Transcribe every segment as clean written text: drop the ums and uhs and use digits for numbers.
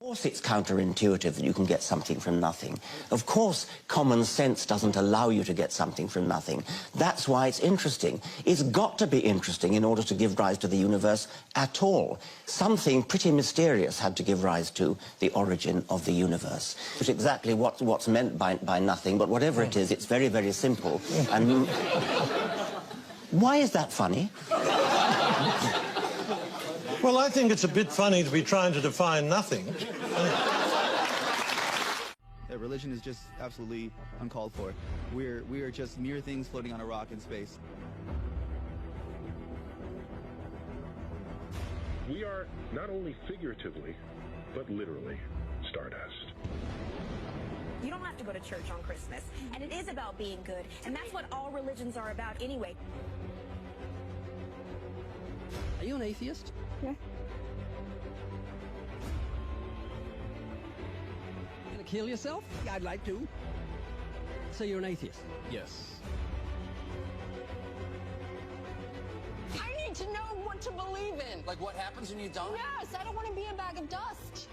Of course it's counterintuitive that you can get something from nothing. Of course common sense doesn't allow you to get something from nothing. That's why it's interesting. It's got to be interesting in order to give rise to the universe at all. Something pretty mysterious had to give rise to the origin of the universe. Which is exactly what's meant by nothing, but whatever it is, it's very, very simple. And why is that funny? Well, I think it's a bit funny to be trying to define nothing. Religion is just absolutely uncalled for. We are just mere things floating on a rock in space. We are not only figuratively, but literally stardust. You don't have to go to church on Christmas, and it is about being good, and that's what all religions are about anyway. Are you an atheist? Yeah. Gonna kill yourself? Yeah, I'd like to. So you're an atheist? Yes. I need to know what to believe in. Like what happens when you don't? Yes, I don't want to be a bag of dust.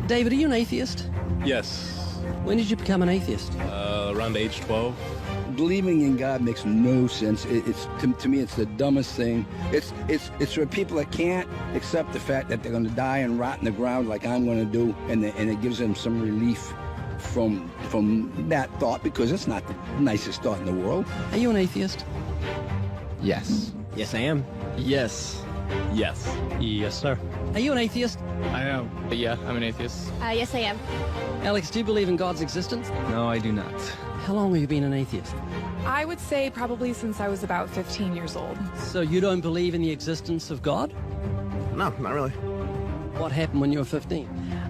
David, are you an atheist? Yes. When did you become an atheist? Around age 12. Believing in God makes no sense. To me, it's the dumbest thing. It's for people that can't accept the fact that they're going to die and rot in the ground like I'm going to do, and it gives them some relief from that thought, because it's not the nicest thought in the world. Are you an atheist? Yes. Yes, I am. Yes. Yes. Yes, sir. Are you an atheist? I am. Yeah, I'm an atheist. Yes, I am. Alex, do you believe in God's existence? No, I do not. How long have you been an atheist? I would say probably since I was about 15 years old. So you don't believe in the existence of God? No, not really. What happened when you were 15?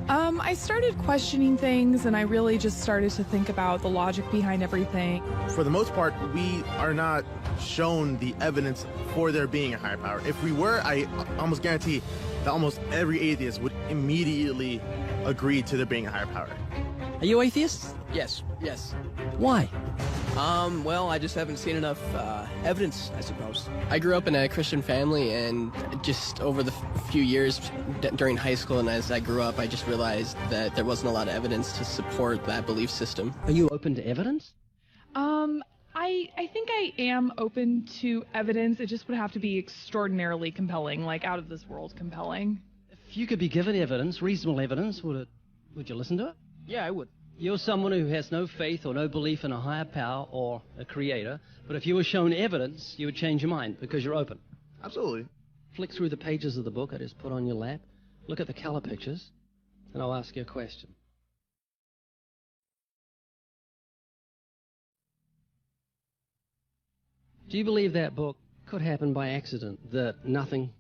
I started questioning things, and I really just started to think about the logic behind everything. For the most part, we are not shown the evidence for there being a higher power. If we were, I almost guarantee that almost every atheist would immediately agree to there being a higher power. Are you atheists? Yes. Why? Well, I just haven't seen enough evidence, I suppose. I grew up in a Christian family, and just over the few years during high school and as I grew up, I just realized that there wasn't a lot of evidence to support that belief system. Are you open to evidence? I think I am open to evidence. It just would have to be extraordinarily compelling, like out of this world compelling. If you could be given evidence, reasonable evidence, would you listen to it? Yeah, I would. You're someone who has no faith or no belief in a higher power or a creator, but if you were shown evidence, you would change your mind because you're open. Absolutely. Flick through the pages of the book I just put on your lap, look at the color pictures, and I'll ask you a question. Do you believe that book could happen by accident, that nothing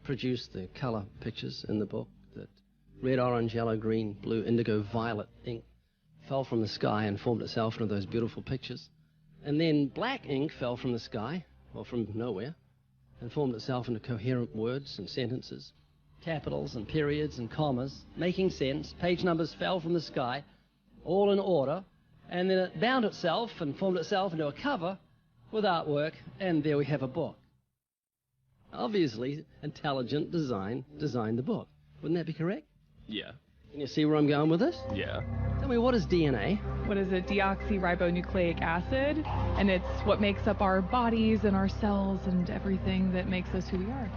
produced the color pictures in the book, that red, orange, yellow, green, blue, indigo, violet ink fell from the sky and formed itself into those beautiful pictures, and then black ink fell from the sky, or from nowhere, and formed itself into coherent words and sentences, capitals and periods and commas, making sense, page numbers fell from the sky, all in order, and then it bound itself and formed itself into a cover with artwork, and there we have a book. Obviously, intelligent design designed the book. Wouldn't that be correct? Yeah. Can you see where I'm going with this? Yeah. Tell me, what is DNA? What is it? Deoxyribonucleic acid, and it's what makes up our bodies and our cells and everything that makes us who we are.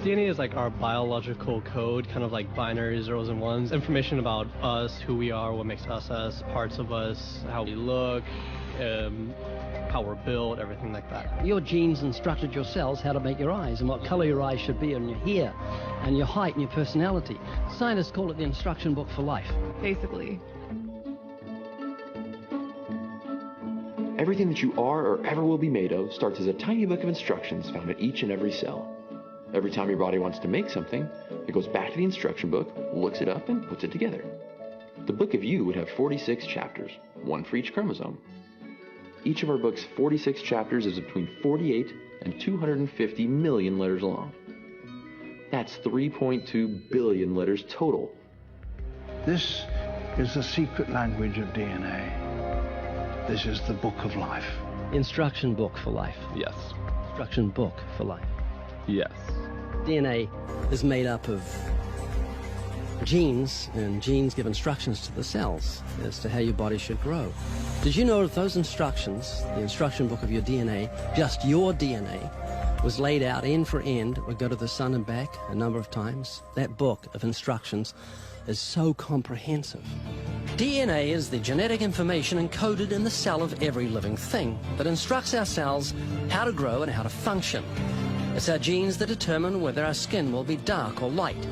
DNA is like our biological code, kind of like binary zeros and ones. Information about us, who we are, what makes us us, parts of us, how we look, how we're built, everything like that. Your genes instructed your cells how to make your eyes and what color your eyes should be, and your hair and your height and your personality. Scientists call it the instruction book for life. Basically. Everything that you are or ever will be made of starts as a tiny book of instructions found in each and every cell. Every time your body wants to make something, it goes back to the instruction book, looks it up, and puts it together. The book of you would have 46 chapters, one for each chromosome. Each of our book's 46 chapters is between 48 and 250 million letters long. That's 3.2 billion letters total. This is the secret language of DNA. This is the book of life. Instruction book for life. Yes. Instruction book for life. Yes. DNA is made up of genes, and genes give instructions to the cells as to how your body should grow. Did you know that those instructions, the instruction book of your DNA, just your DNA, was laid out end for end, would go to the sun and back a number of times? That book of instructions is so comprehensive. DNA is the genetic information encoded in the cell of every living thing that instructs our cells how to grow and how to function. It's our genes that determine whether our skin will be dark or light,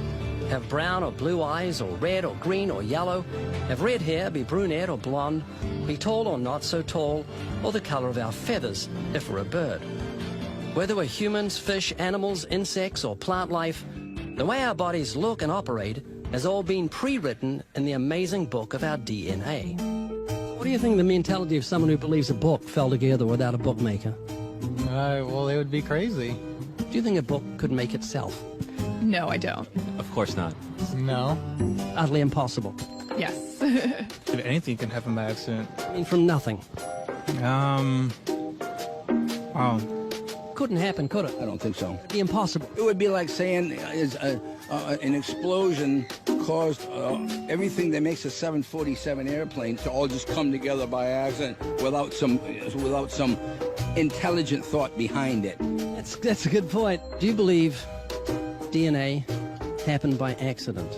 have brown or blue eyes, or red or green or yellow, have red hair, be brunette or blonde, be tall or not so tall, or the color of our feathers if we're a bird. Whether we're humans, fish, animals, insects, or plant life, the way our bodies look and operate has all been pre-written in the amazing book of our DNA. What do you think of the mentality of someone who believes a book fell together without a bookmaker? Well, they would be crazy. Do you think a book could make itself? No, I don't. Of course not. No. Utterly impossible. Yes. If anything can happen by accident. I mean, from nothing. Wow. Couldn't happen, could it? I don't think so. It'd be impossible. It would be like saying an explosion caused everything that makes a 747 airplane to all just come together by accident without some intelligent thought behind it. That's a good point. Do you believe DNA happened by accident?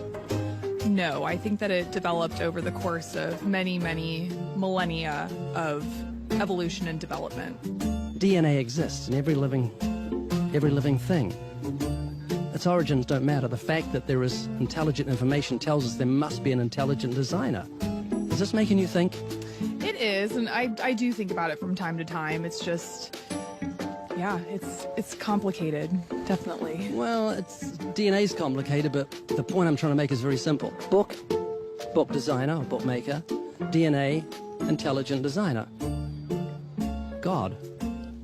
No, I think that it developed over the course of many, many millennia of evolution and development. DNA exists in every living thing. Its origins don't matter. The fact that there is intelligent information tells us there must be an intelligent designer. Is this making you think? It is, and I do think about it from time to time. It's just, yeah, it's complicated, definitely. Well, DNA's complicated, but the point I'm trying to make is very simple. Book designer, or bookmaker, DNA, intelligent designer. God.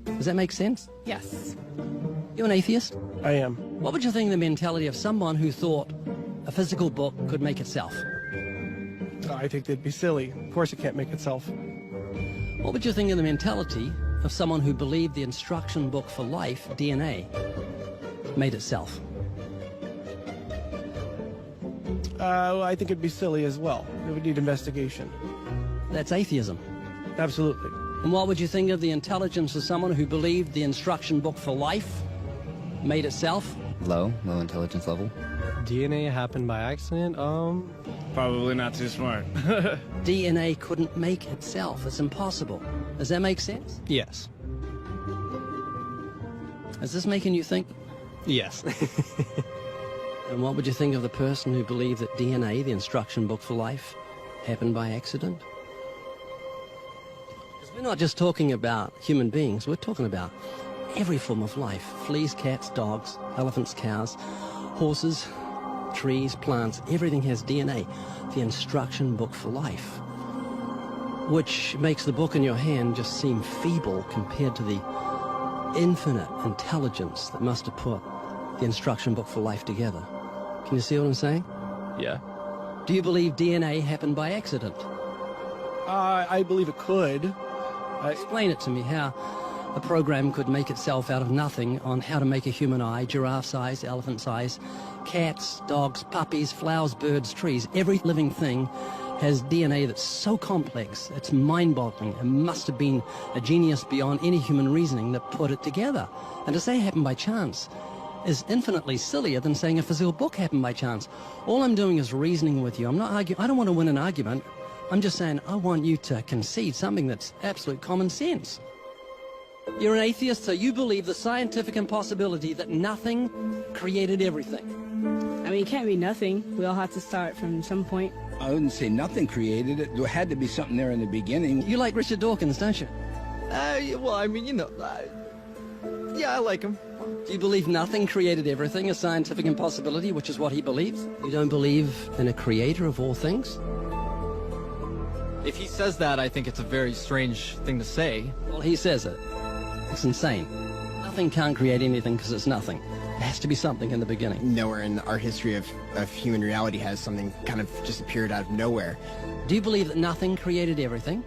Does that make sense? Yes. You an atheist? I am. What would you think of the mentality of someone who thought a physical book could make itself? I think they'd be silly. Of course it can't make itself. What would you think of the mentality of someone who believed the instruction book for life, DNA, made itself? I think it'd be silly as well. It would need investigation. That's atheism. Absolutely. And what would you think of the intelligence of someone who believed the instruction book for life made itself? Low intelligence level. DNA happened by accident? Probably not too smart. DNA couldn't make itself. It's impossible. Does that make sense? Yes. Is this making you think? Yes. And what would you think of the person who believed that DNA, the instruction book for life, happened by accident? Because we're not just talking about human beings, we're talking about every form of life. Fleas, cats, dogs, elephants, cows, horses, trees, plants, everything has DNA, the instruction book for life, which makes the book in your hand just seem feeble compared to the infinite intelligence that must have put the instruction book for life together. Can you see what I'm saying? Yeah. Do you believe DNA happened by accident? I believe it could. Explain it to me, how a program could make itself out of nothing on how to make a human eye, giraffe size, elephant size, cats, dogs, puppies, flowers, birds, trees. Every living thing has DNA that's so complex, it's mind-boggling. It must have been a genius beyond any human reasoning that put it together. And to say it happened by chance is infinitely sillier than saying a physical book happened by chance. All I'm doing is reasoning with you. I'm not arguing. I don't want to win an argument. I'm just saying I want you to concede something that's absolute common sense. You're an atheist, so you believe the scientific impossibility that nothing created everything. I mean, it can't be nothing. We all have to start from some point. I wouldn't say nothing created it. There had to be something there in the beginning. You like Richard Dawkins, don't you? Well, I mean, you know, yeah, I like him. Do you believe nothing created everything, a scientific impossibility, which is what he believes? You don't believe in a creator of all things? If he says that, I think it's a very strange thing to say. Well, he says it. It's insane. Nothing can't create anything because it's nothing. There has to be something in the beginning. Nowhere in our history of human reality has something kind of just appeared out of nowhere. Do you believe that nothing created everything?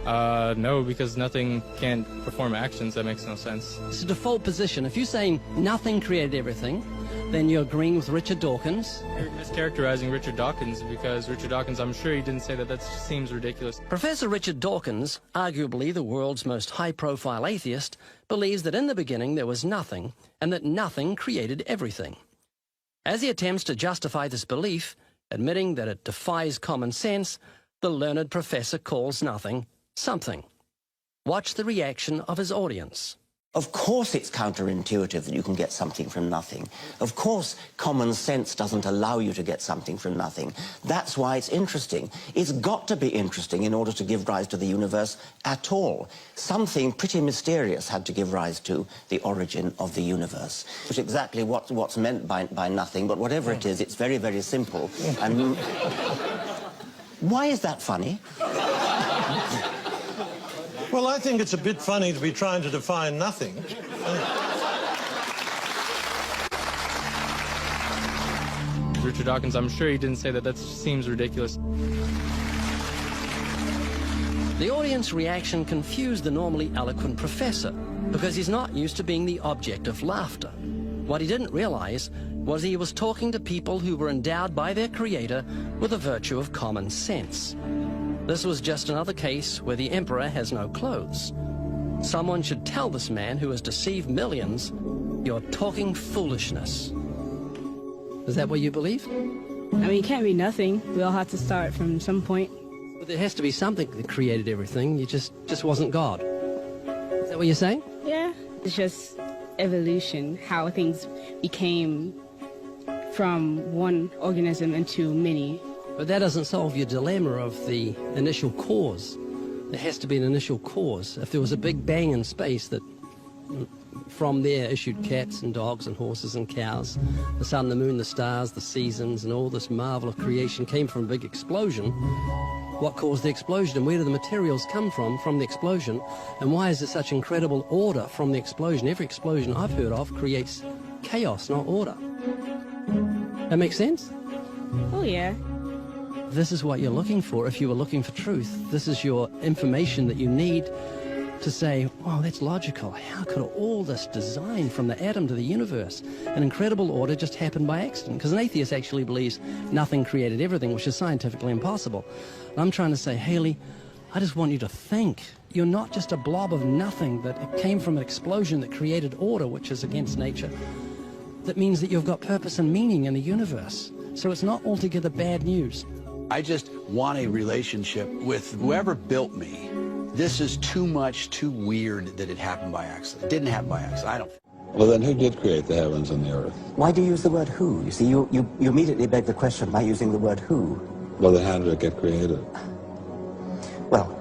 No, because nothing can perform actions. That makes no sense. It's a default position. If you're saying nothing created everything, then you're agreeing with Richard Dawkins. You're mischaracterizing Richard Dawkins, because Richard Dawkins, I'm sure he didn't say that. That seems ridiculous. Professor Richard Dawkins, arguably the world's most high-profile atheist, believes that in the beginning there was nothing, and that nothing created everything. As he attempts to justify this belief, admitting that it defies common sense, the learned professor calls nothing something. Watch the reaction of his audience. Of course it's counterintuitive that you can get something from nothing. Of course common sense doesn't allow you to get something from nothing. That's why it's interesting. It's got to be interesting in order to give rise to the universe at all. Something pretty mysterious had to give rise to the origin of the universe. Which is exactly what's meant by nothing, but whatever it is, it's very, very simple. And why is that funny? Well, I think it's a bit funny to be trying to define nothing. Richard Dawkins, I'm sure he didn't say that. That seems ridiculous. The audience reaction confused the normally eloquent professor because he's not used to being the object of laughter. What he didn't realize was he was talking to people who were endowed by their creator with the virtue of common sense. This was just another case where the emperor has no clothes. Someone should tell this man who has deceived millions, you're talking foolishness. Is that what you believe? I mean, it can't be nothing. We all have to start from some point. But there has to be something that created everything. You just wasn't God. Is that what you're saying? Yeah. It's just evolution, how things became from one organism into many. But that doesn't solve your dilemma of the initial cause. There has to be an initial cause. If there was a big bang in space that from there issued cats and dogs and horses and cows, the sun, the moon, the stars, the seasons, and all this marvel of creation came from a big explosion, what caused the explosion, and where do the materials come from the explosion, and why is there such incredible order from the explosion? Every explosion I've heard of creates chaos, not order. That makes sense? Oh, yeah. This is what you're looking for if you were looking for truth. This is your information that you need to say, wow, that's logical. How could all this design from the atom to the universe, an incredible order, just happen by accident? Because an atheist actually believes nothing created everything, which is scientifically impossible. And I'm trying to say, Haley, I just want you to think. You're not just a blob of nothing, that it came from an explosion that created order, which is against nature. That means that you've got purpose and meaning in the universe. So it's not altogether bad news. I just want a relationship with whoever built me. This is too much, too weird that it happened by accident. It didn't happen by accident. I don't. Well, then who did create the heavens and the earth? Why do you use the word who? You see, you immediately beg the question by using the word who. Well, then how did it get created? Well,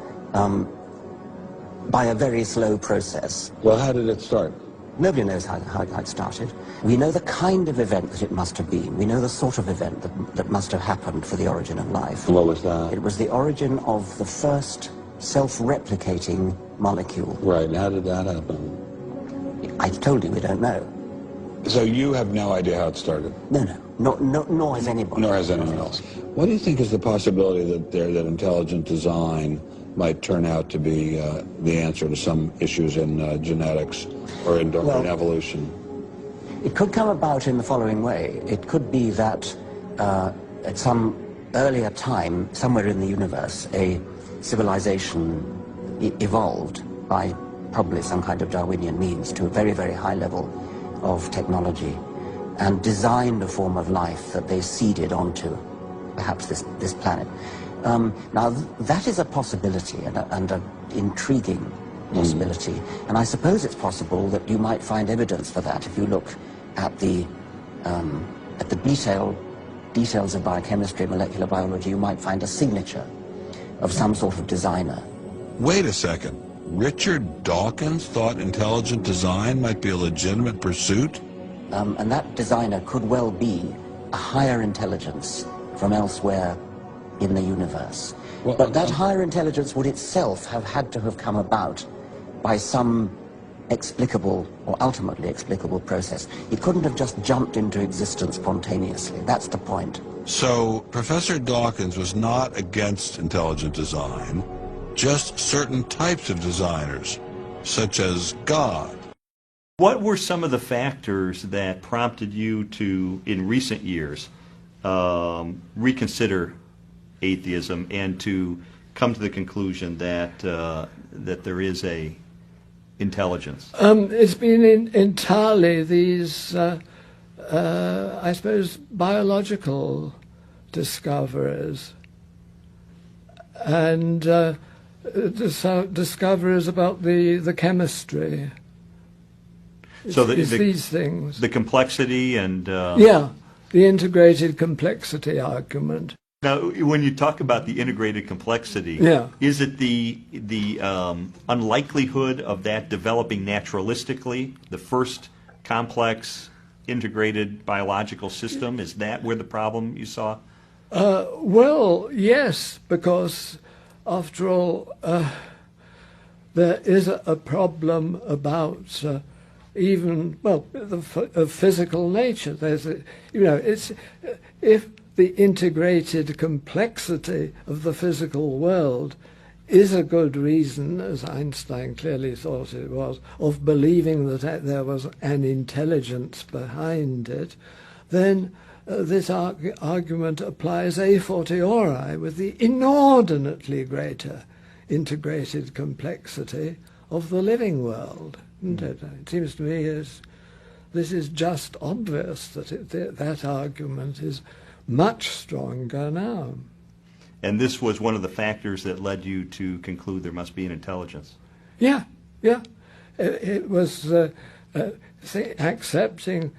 by a very slow process. Well, how did it start? Nobody knows how it started. We know the kind of event that it must have been. We know the sort of event that must have happened for the origin of life. And what was that? It was the origin of the first self-replicating molecule. Right, and how did that happen? I told you we don't know. So you have no idea how it started? No, nor has anybody. Nor has anyone else. What do you think is the possibility that intelligent design might turn out to be the answer to some issues in genetics or in evolution? It could come about in the following way. It could be that at some earlier time, somewhere in the universe, a civilization evolved by probably some kind of Darwinian means to a very, very high level of technology and designed a form of life that they seeded onto perhaps this planet. Now, that is a possibility and an intriguing possibility. And I suppose it's possible that you might find evidence for that if you look at the details of biochemistry, molecular biology. You might find a signature of some sort of designer. Wait a second. Richard Dawkins thought intelligent design might be a legitimate pursuit? And that designer could well be a higher intelligence from elsewhere in the universe. Well, but that higher intelligence would itself have had to have come about by some explicable or ultimately explicable process. It couldn't have just jumped into existence spontaneously. That's the point. So Professor Dawkins was not against intelligent design, just certain types of designers, such as God. What were some of the factors that prompted you to, in recent years, reconsider atheism and to come to the conclusion that that there is a intelligence? It's been entirely these, I suppose, biological discoveries and discoveries about the chemistry. So these things. The complexity and... yeah, the integrated complexity argument. Now, when you talk about the integrated complexity, is it the unlikelihood of that developing naturalistically, the first complex integrated biological system? Is that where the problem you saw? Well, yes, because after all, there is a problem about even, well, of physical nature. There's a, it's if the integrated complexity of the physical world is a good reason, as Einstein clearly thought it was, of believing that there was an intelligence behind it, then this argument applies a fortiori with the inordinately greater integrated complexity of the living world. It seems to me this is just obvious that that argument is much stronger now. And this was one of the factors that led you to conclude there must be an intelligence? Yeah. It was accepting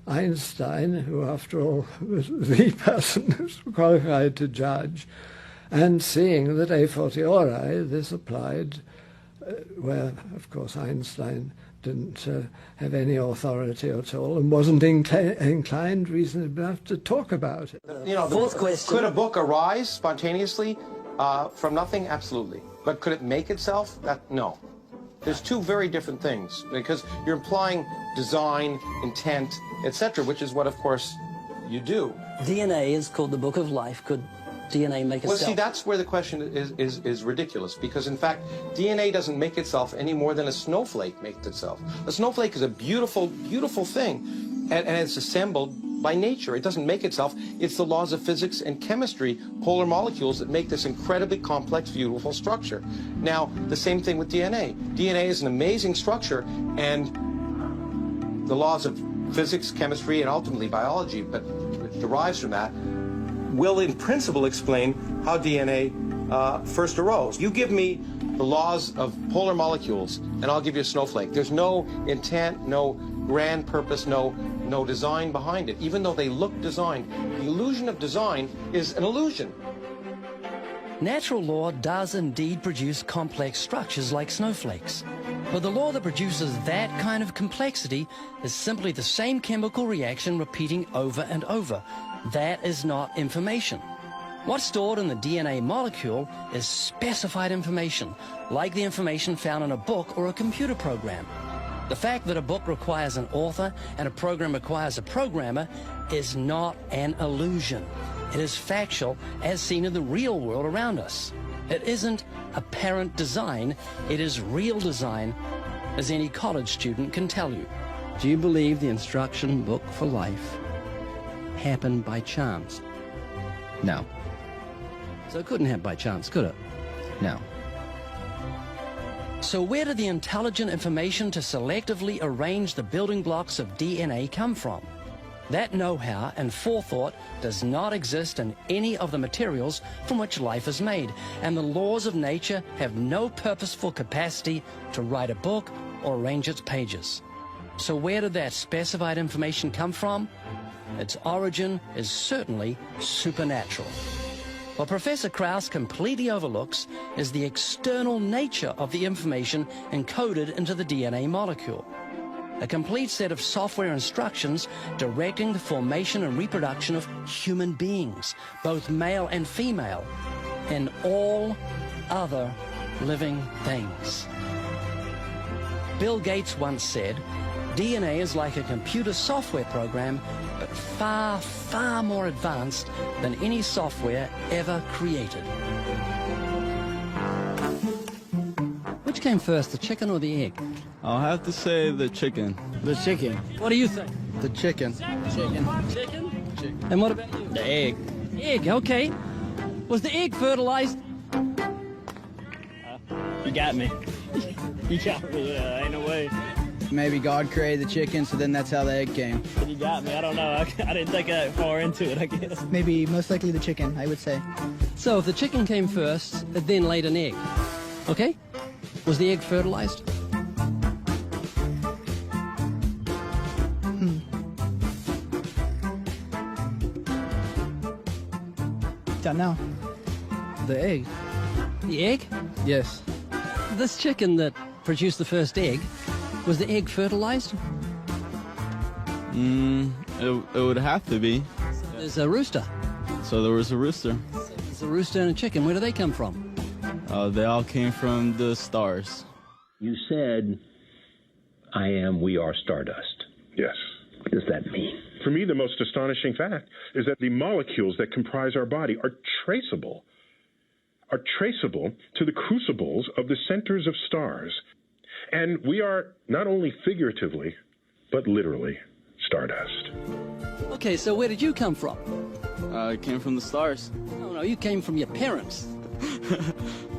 Einstein, who after all was the person who's qualified to judge, and seeing that a fortiori this applied where, of course, Einstein didn't have any authority at all and wasn't inclined reasonably enough to talk about it. Fourth question. Could a book arise spontaneously from nothing? Absolutely. But could it make itself? No. There's two very different things, because you're implying design, intent, etc., which is what, of course, you do. DNA is called the Book of Life. Could DNA make itself? Well, see, that's where the question is ridiculous, because in fact, DNA doesn't make itself any more than a snowflake makes itself. A snowflake is a beautiful, beautiful thing, and it's assembled by nature. It doesn't make itself. It's the laws of physics and chemistry, polar molecules, that make this incredibly complex, beautiful structure. Now, the same thing with DNA. DNA is an amazing structure, and the laws of physics, chemistry, and ultimately biology, but it derives from that, will in principle explain how DNA first arose. You give me the laws of polar molecules and I'll give you a snowflake. There's no intent, no grand purpose, no design behind it, even though they look designed. The illusion of design is an illusion. Natural law does indeed produce complex structures like snowflakes. But the law that produces that kind of complexity is simply the same chemical reaction repeating over and over. That is not information. What's stored in the DNA molecule is specified information, like the information found in a book or a computer program. The fact that a book requires an author and a program requires a programmer is not an illusion. It is factual as seen in the real world around us. It isn't apparent design, it is real design, as any college student can tell you. Do you believe the instruction book for life happened by chance? No. So it couldn't happen by chance, could it? No. So where did the intelligent information to selectively arrange the building blocks of DNA come from? That know-how and forethought does not exist in any of the materials from which life is made, and the laws of nature have no purposeful capacity to write a book or arrange its pages. So where did that specified information come from? Its origin is certainly supernatural. What Professor Krauss completely overlooks is the external nature of the information encoded into the DNA molecule. A complete set of software instructions directing the formation and reproduction of human beings, both male and female, and all other living things. Bill Gates once said, DNA is like a computer software program, but far, far more advanced than any software ever created. Which came first, the chicken or the egg? I'll have to say the chicken. The chicken. What do you think? The chicken. Chicken. Chicken? And what about you? The egg. Egg, okay. Was the egg fertilized? You got me. You got me, ain't no way. Maybe God created the chicken, so then that's how the egg came. You got me, I don't know. I didn't think that far into it, I guess. Maybe most likely the chicken, I would say. So if the chicken came first, it then laid an egg. Okay? Was the egg fertilized? Don't know. The egg. The egg? Yes. This chicken that produced the first egg, was the egg fertilized? It would have to be. There's a rooster. So there was a rooster. There's a rooster and a chicken. Where do they come from? They all came from the stars. You said, we are stardust. Yes. What does that mean? For me, the most astonishing fact is that the molecules that comprise our body are traceable to the crucibles of the centers of stars. And we are not only figuratively, but literally stardust. Okay, so where did you come from? I came from the stars. No, you came from your parents.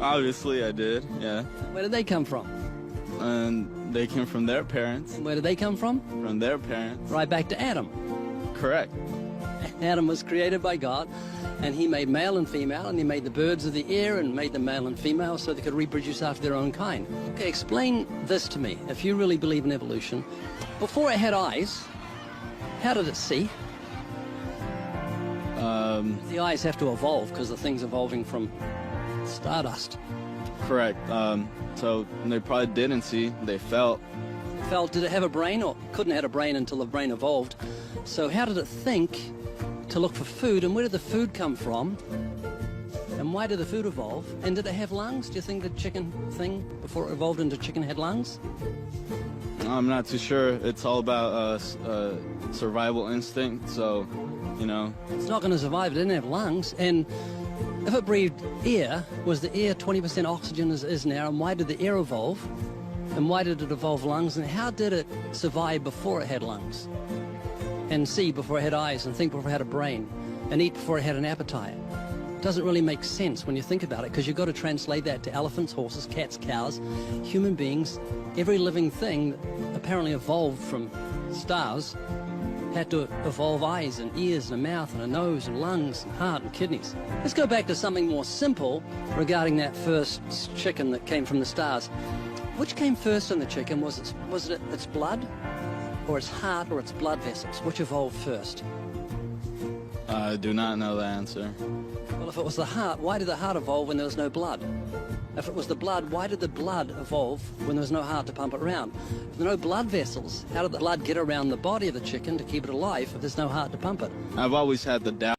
Obviously, I did, yeah. Where did they come from? And they came from their parents. Where did they come from? From their parents. Right back to Adam. Correct. Adam was created by God, and he made male and female, and he made the birds of the air and made them male and female so they could reproduce after their own kind. Okay, explain this to me. If you really believe in evolution, before it had eyes, how did it see? The eyes have to evolve because the thing's evolving from stardust. Correct. So they probably didn't see, they felt. Did it have a brain, or couldn't have had a brain until the brain evolved? So how did it think to look for food, and where did the food come from? And why did the food evolve? And did it have lungs? Do you think the chicken thing, before it evolved into chicken, had lungs? I'm not too sure. It's all about survival instinct, so, you know. It's not going to survive. It didn't have lungs. And if it breathed air, was the air 20% oxygen as it is now? And why did the air evolve? And why did it evolve lungs? And how did it survive before it had lungs? And see before it had eyes, and think before it had a brain, and eat before it had an appetite? It doesn't really make sense when you think about it, because you've got to translate that to elephants, horses, cats, cows, human beings. Every living thing that apparently evolved from stars had to evolve eyes and ears and a mouth and a nose and lungs and heart and kidneys. Let's go back to something more simple regarding that first chicken that came from the stars. Which came first in the chicken? Was it its blood, or its heart, or its blood vessels? Which evolved first? I do not know the answer. Well, if it was the heart, why did the heart evolve when there was no blood? If it was the blood, why did the blood evolve when there was no heart to pump it around? If there are no blood vessels, how did the blood get around the body of the chicken to keep it alive if there's no heart to pump it? I've always had the doubt